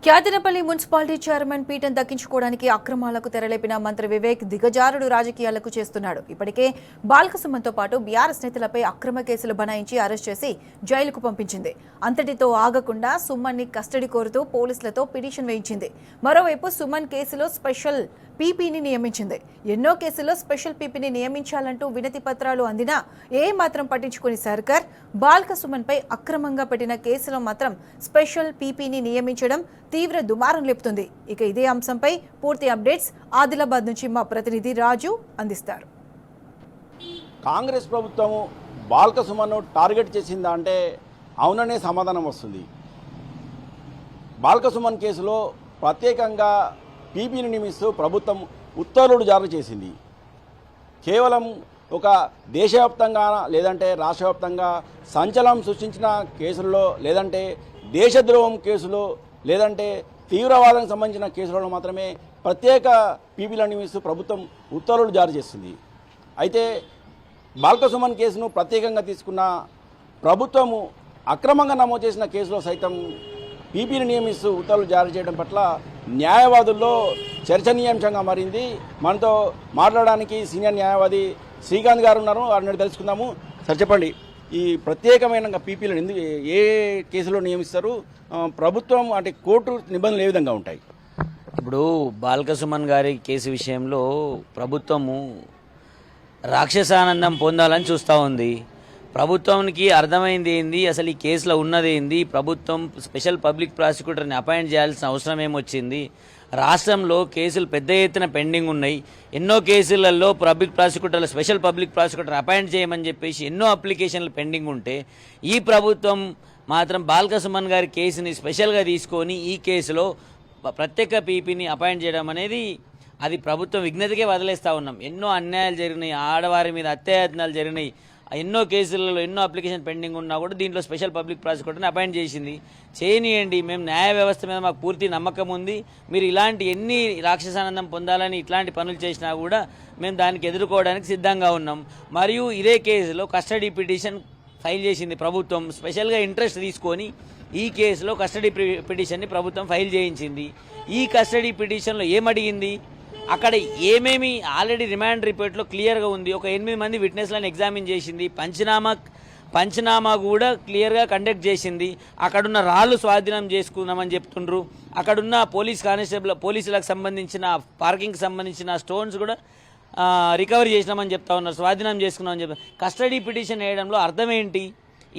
క్యాదెనపల్లి municipality chairman పీఠం దక్కించుకోవడానికి అక్రమాలకు తెరలేపిన మంత్రి వివేక్ దిగజారుడు రాజకీయాలకు చేస్తున్నాడు. ఇప్పటికే బాల్క సుమన్తో పాటు బీఆర్ఎస్ నేతలపై అక్రమ కేసులు బనాయించి అరెస్ట్ చేసి జైలుకు పంపించింది. అంతటితో ఆగకుండా సుమన్ని కస్టడీ కోరుతూ పోలీసులతో పిటిషన్ వేయించింది. మరోవైపు సుమన్ కేసులో స్పెషల్ పీపీని నియమించింది. ఎన్నో కేసుల్లో స్పెషల్ పీపీని నియమించాలంటూ వినతి పత్రాలు అందినా ఏ మాత్రం పట్టించుకుని సర్కార్ బాల్క సుమన్పై అక్రమంగా పెట్టిన కేసులో మాత్రం స్పెషల్ పీపీని నియమించడం తీవ్ర దుమారం లేపుతుంది. ఇక ఇదే అంశంపై పూర్తి అప్డేట్స్ ఆదిలాబాద్ నుంచి మా ప్రతినిధి రాజు అందిస్తారు. కాంగ్రెస్ ప్రభుత్వం బాల్క సుమన్ను టార్గెట్ చేసిందా అంటే అవుననే సమాధానం వస్తుంది. బాల్క సుమన్ కేసులో ప్రత్యేకంగా పీపీని నియమిస్తూ ప్రభుత్వం ఉత్తర్వులు జారీ చేసింది. కేవలం ఒక దేశవ్యాప్తంగా లేదంటే రాష్ట్రవ్యాప్తంగా సంచలనం సృష్టించిన కేసుల్లో లేదంటే దేశద్రోహం కేసులో లేదంటే తీవ్రవాదానికి సంబంధించిన కేసులలో మాత్రమే ప్రత్యేక పీపీలను నియమిస్తూ ప్రభుత్వం ఉత్తర్వులు జారీ చేస్తుంది. అయితే బాల్క సుమన్ కేసును ప్రత్యేకంగా తీసుకున్న ప్రభుత్వము అక్రమంగా నమోదు చేసిన కేసులో సైతం పీపీని నియమిస్తూ ఉత్తర్వులు జారీ చేయడం పట్ల న్యాయవాదుల్లో చర్చనీయాంశంగా మారింది. మనతో మాట్లాడడానికి సీనియర్ న్యాయవాది శ్రీకాంత్ గారు ఉన్నారు. వారిని తెలుసుకుందాము. సార్ చెప్పండి, ఈ ప్రత్యేకమైన పీపీలను ఎందుకు ఏ కేసులో నియమిస్తారు? ప్రభుత్వం అంటే కోర్టు నిబంధనలు ఏ విధంగా ఉంటాయి? ఇప్పుడు బాల్క సుమన్ గారి కేసు విషయంలో ప్రభుత్వము రాక్షసానందం పొందాలని చూస్తూ ఉంది. ప్రభుత్వానికి అర్థమైంది ఏంది, అసలు ఈ కేసులో ఉన్నది ఏంది, ప్రభుత్వం స్పెషల్ పబ్లిక్ ప్రాసిక్యూటర్ని అపాయింట్ చేయాల్సిన అవసరం ఏమొచ్చింది, రాష్ట్రంలో కేసులు పెద్ద ఎత్తున పెండింగ్ ఉన్నాయి, ఎన్నో కేసులలో స్పెషల్ పబ్లిక్ ప్రాసిక్యూటర్ అపాయింట్ చేయమని చెప్పేసి ఎన్నో అప్లికేషన్లు పెండింగ్ ఉంటే ఈ ప్రభుత్వం మాత్రం బాల్క సుమన్ గారి కేసుని స్పెషల్గా తీసుకొని ఈ కేసులో ప్రత్యేక పీపీని అపాయింట్ చేయడం అనేది అది ప్రభుత్వం విఘ్నతకే వదిలేస్తూ ఉన్నాం. ఎన్నో అన్యాయాలు జరిగినాయి, ఆడవారి మీద అత్యాయత్నాలు జరిగినాయి, ఎన్నో కేసులలో ఎన్నో అప్లికేషన్ పెండింగ్ ఉన్నా కూడా దీంట్లో స్పెషల్ పబ్లిక్ ప్రాసిక్యూటర్ని అపాయింట్ చేసింది. చేయనియండి, మేము న్యాయ వ్యవస్థ మీద మాకు పూర్తి నమ్మకం ఉంది. మీరు ఇలాంటి ఎన్ని రాక్షసానందం పొందాలని ఇట్లాంటి పనులు చేసినా కూడా మేము దానికి ఎదుర్కోవడానికి సిద్ధంగా ఉన్నాం. మరియు ఇదే కేసులో కస్టడీ పిటిషన్ ఫైల్ చేసింది ప్రభుత్వం. స్పెషల్గా ఇంట్రెస్ట్ తీసుకొని ఈ కేసులో కస్టడీ పిటిషన్ని ప్రభుత్వం ఫైల్ చేయించింది. ఈ కస్టడీ పిటిషన్లో ఏమడిగింది, అక్కడ ఏమేమి ఆల్రెడీ రిమాండ్ రిపోర్ట్లో క్లియర్గా ఉంది. ఒక 8 మంది విట్నెస్లను ఎగ్జామిన్ చేసింది. పంచనామా కూడా క్లియర్గా కండక్ట్ చేసింది. అక్కడున్న రాళ్ళు స్వాధీనం చేసుకున్నామని చెప్తుండ్రు. అక్కడున్న పోలీసులకు సంబంధించిన పార్కింగ్కి సంబంధించిన స్టోన్స్ కూడా రికవరీ చేసినామని చెప్తా ఉన్నారు, స్వాధీనం చేసుకున్నామని చెప్తారు. కస్టడీ పిటిషన్ వేయడంలో అర్థం ఏంటి?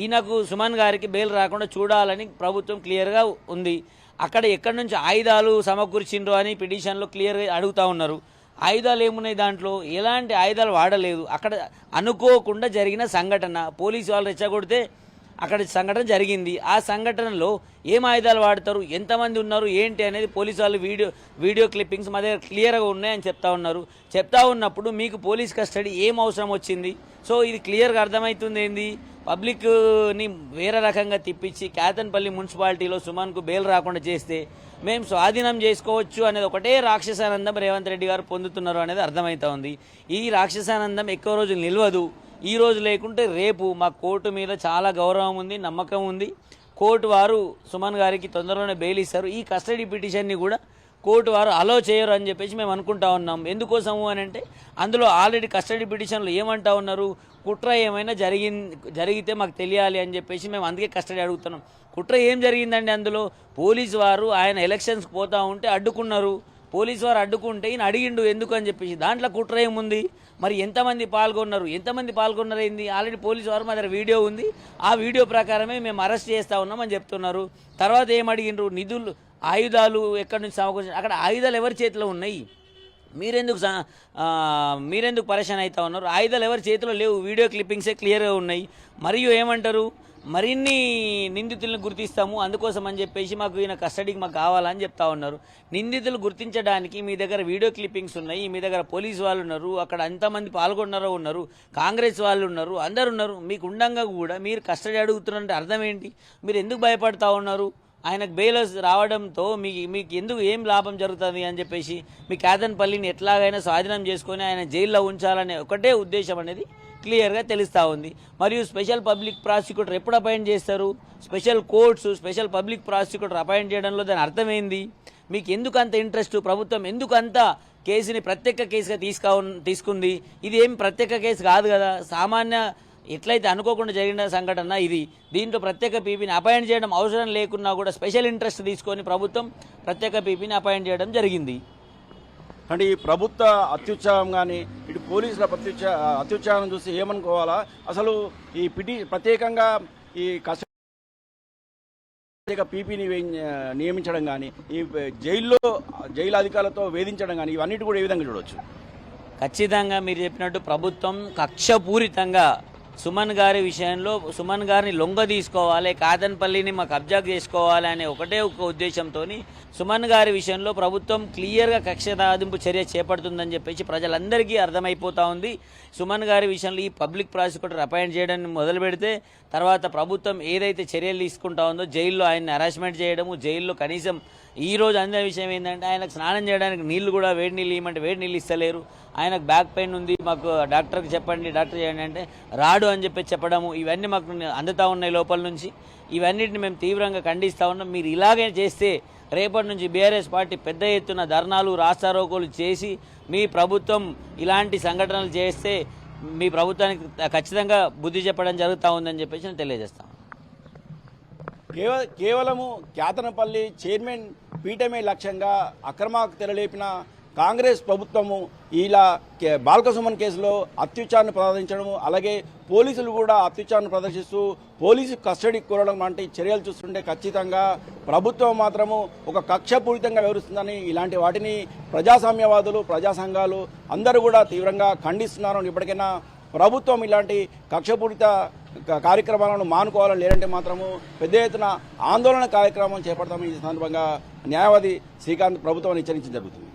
ఈయనకు సుమన్ గారికి బెయిల్ రాకుండా చూడాలని ప్రభుత్వం క్లియర్గా ఉంది. అక్కడ ఎక్కడి నుంచి ఆయుధాలు సమకూర్చిండ్రు అని పిటిషన్లో క్లియర్గా అడుగుతూ ఉన్నారు. ఆయుధాలు ఏమున్నాయి, దాంట్లో ఎలాంటి ఆయుధాలు వాడలేదు. అక్కడ అనుకోకుండా జరిగిన సంఘటన, పోలీసు వాళ్ళు రెచ్చగొడితే అక్కడ సంఘటన జరిగింది. ఆ సంఘటనలో ఏం ఆయుధాలు వాడతారు, ఎంతమంది ఉన్నారు ఏంటి అనేది పోలీసు వాళ్ళు వీడియో క్లిప్పింగ్స్ మా దగ్గర క్లియర్గా ఉన్నాయని చెప్తా ఉన్నప్పుడు మీకు పోలీస్ కస్టడీ ఏం అవసరం వచ్చింది? సో ఇది క్లియర్గా అర్థమవుతుంది ఏంది, పబ్లిక్ని వేరే రకంగా తిప్పించి క్యాదెనపల్లి మున్సిపాలిటీలో సుమన్కు బెయిల్ రాకుండా చేస్తే మేము స్వాధీనం చేసుకోవచ్చు అనేది ఒకటే రాక్షసానందం రేవంత్ రెడ్డి గారు పొందుతున్నారు అనేది అర్థమవుతా ఉంది. ఈ రాక్షసానందం ఎక్కువ రోజులు నిలవదు. ఈ రోజు లేకుంటే రేపు మా కోర్టు మీద చాలా గౌరవం ఉంది, నమ్మకం ఉంది. కోర్టు వారు సుమన్ గారికి తొందరలోనే బెయిల్ ఇస్తారు. ఈ కస్టడీ పిటిషన్ని కూడా కోర్టు వారు అలో చేయరు అని చెప్పేసి మేము అనుకుంటా ఉన్నాం. ఎందుకోసము అని అంటే అందులో ఆల్రెడీ కస్టడీ పిటిషన్లో ఏమంటా ఉన్నారు, కుట్ర ఏమైనా జరిగితే మాకు తెలియాలి అని చెప్పేసి మేము అందుకే కస్టడీ అడుగుతున్నాం. కుట్ర ఏం జరిగిందండి? అందులో పోలీసు వారు ఆయన ఎలక్షన్స్కి పోతూ ఉంటే అడ్డుకున్నారు. పోలీసు వారు అడ్డుకుంటే ఈయన అడిగిండు ఎందుకు అని చెప్పేసి. దాంట్లో కుట్ర ఏముంది? మరి ఎంతమంది పాల్గొన్నారు ఏంది? ఆల్రెడీ పోలీసు వారు మా దగ్గర వీడియో ఉంది. ఆ వీడియో ప్రకారమే మేము అరెస్ట్ చేస్తూ ఉన్నామని చెప్తున్నారు. తర్వాత ఏం అడిగిండ్రు, నిధులు ఆయుధాలు ఎక్కడి నుంచి సమకూర్చారు, అక్కడ ఆయుధాలు ఎవరి చేతిలో ఉన్నాయి? మీరెందుకు పరేషాన్ అవుతా ఉన్నారు? ఆయుధాలు ఎవరి చేతిలో లేవు, వీడియో క్లిప్పింగ్సే క్లియర్గా ఉన్నాయి. మరియు ఏమంటారు, మరిన్ని నిందితులను గుర్తిస్తాము, అందుకోసం అని చెప్పేసి మాకు ఈయన కస్టడీకి మాకు కావాలని చెప్తా ఉన్నారు. నిందితులు గుర్తించడానికి మీ దగ్గర వీడియో క్లిప్పింగ్స్ ఉన్నాయి, మీ దగ్గర పోలీసు వాళ్ళు ఉన్నారు, అక్కడ ఎంతమంది పాల్గొన్నారో ఉన్నారు, కాంగ్రెస్ వాళ్ళు ఉన్నారు, అందరు ఉన్నారు. మీకు ఉండంగా కూడా మీరు కస్టడీ అడుగుతున్నారంటే అర్థం ఏంటి? మీరు ఎందుకు భయపడతా ఉన్నారు? ఆయనకు బెయిల్ రావడంతో మీకు ఎందుకు ఏం లాభం జరుగుతుంది అని చెప్పేసి మీ క్యాదెనపల్లిని ఎట్లాగైనా స్వాధీనం చేసుకొని ఆయన జైల్లో ఉంచాలనే ఒకటే ఉద్దేశం అనేది క్లియర్గా తెలుస్తూ ఉంది. మరియు స్పెషల్ పబ్లిక్ ప్రాసిక్యూటర్ ఎప్పుడు అపాయింట్ చేస్తారు? Special courts special public prosecutor appoint చేయడంలో దాని అర్థమైంది. మీకు ఎందుకు అంత ఇంట్రెస్ట్? ప్రభుత్వం ఎందుకు అంత కేసుని ప్రత్యేక కేసుగా తీసుకుంది? ఇది ఏం ప్రత్యేక కేసు కాదు కదా, సామాన్య ఎట్లయితే అనుకోకుండా జరిగిన సంఘటన ఇది. దీంట్లో ప్రత్యేక పీపీని అపాయింట్ చేయడం అవసరం లేకున్నా కూడా స్పెషల్ ఇంట్రెస్ట్ తీసుకొని ప్రభుత్వం ప్రత్యేక పీపీని అపాయింట్ చేయడం జరిగింది. అంటే ఈ ప్రభుత్వ అత్యుత్సాహం కానీ ఇటు పోలీసుల అత్యుత్సాహం చూసి ఏమనుకోవాలా? అసలు ఈ ప్రత్యేకంగా ఈ పీపీని నియమించడం కానీ, ఈ జైలు అధికారులతో వేధించడం కానీ, ఇవన్నిటి కూడా ఏ విధంగా చూడవచ్చు? ఖచ్చితంగా మీరు చెప్పినట్టు ప్రభుత్వం కక్షపూరితంగా సుమన్ గారి విషయంలో సుమన్ గారిని లొంగ తీసుకోవాలి, కాదన్పల్లిని మా కబ్జా చేసుకోవాలి అనే ఒకటే ఒక ఉద్దేశంతో సుమన్ గారి విషయంలో ప్రభుత్వం క్లియర్గా కక్ష సాధింపు చర్య చేపడుతుందని చెప్పేసి ప్రజలందరికీ అర్థమైపోతా ఉంది. సుమన్ గారి విషయంలో ఈ పబ్లిక్ ప్రాసిక్యూటర్ అపాయింట్ చేయడాన్ని మొదలు పెడితే తర్వాత ప్రభుత్వం ఏదైతే చర్యలు తీసుకుంటా ఉందో, జైల్లో ఆయన్ని హరాస్మెంట్ చేయడము, జైల్లో కనీసం ఈ రోజు అందే విషయం ఏంటంటే ఆయనకు స్నానం చేయడానికి నీళ్లు కూడా వేడి నీళ్ళు ఇవ్వమంటే వేడి నీళ్ళు ఇస్తలేరు. ఆయనకు బ్యాక్ పెయిన్ ఉంది, మాకు డాక్టర్కి చెప్పండి, డాక్టర్ చేయండి అంటే రాడు అని చెప్పి చెప్పడము, ఇవన్నీ మాకు అందుతూ ఉన్నాయి లోపల నుంచి. ఇవన్నిటిని మేము తీవ్రంగా ఖండిస్తూ ఉన్నాం. మీరు ఇలాగే చేస్తే రేపటి నుంచి బీఆర్ఎస్ పార్టీ పెద్ద ఎత్తున ధర్నాలు రాస్తారోకోలు చేసి మీ ప్రభుత్వం ఇలాంటి సంఘటనలు చేస్తే మీ ప్రభుత్వానికి ఖచ్చితంగా బుద్ధి చెప్పడం జరుగుతూ ఉందని చెప్పేసి నేను తెలియజేస్తాను. కేవలము క్యాతనపల్లి చైర్మన్ పీఠమే లక్ష్యంగా అక్రమాలకు తెరలేపిన కాంగ్రెస్ ప్రభుత్వము ఇలా బాల్కసుమన్ కేసులో అత్యుచ్చారణ ప్రదర్శించడము, అలాగే పోలీసులు కూడా అత్యుచ్చారణ ప్రదర్శిస్తూ పోలీసు కస్టడీ కోరడం లాంటి చర్యలు చూస్తుంటే ఖచ్చితంగా ప్రభుత్వం మాత్రము ఒక కక్షపూరితంగా వ్యవహరిస్తుందని, ఇలాంటి వాటిని ప్రజాస్వామ్యవాదులు, ప్రజా సంఘాలు అందరూ కూడా తీవ్రంగా ఖండిస్తున్నారు. ఇప్పటికైనా ప్రభుత్వం ఇలాంటి కక్షపూరిత కార్యక్రమాలను మానుకోవాలని, లేదంటే మాత్రము పెద్ద ఎత్తున ఆందోళన కార్యక్రమం చేపడతామని ఈ సందర్భంగా న్యాయవాది శ్రీకాంత్ ప్రభుత్వాన్ని హెచ్చరించడం జరుగుతుంది.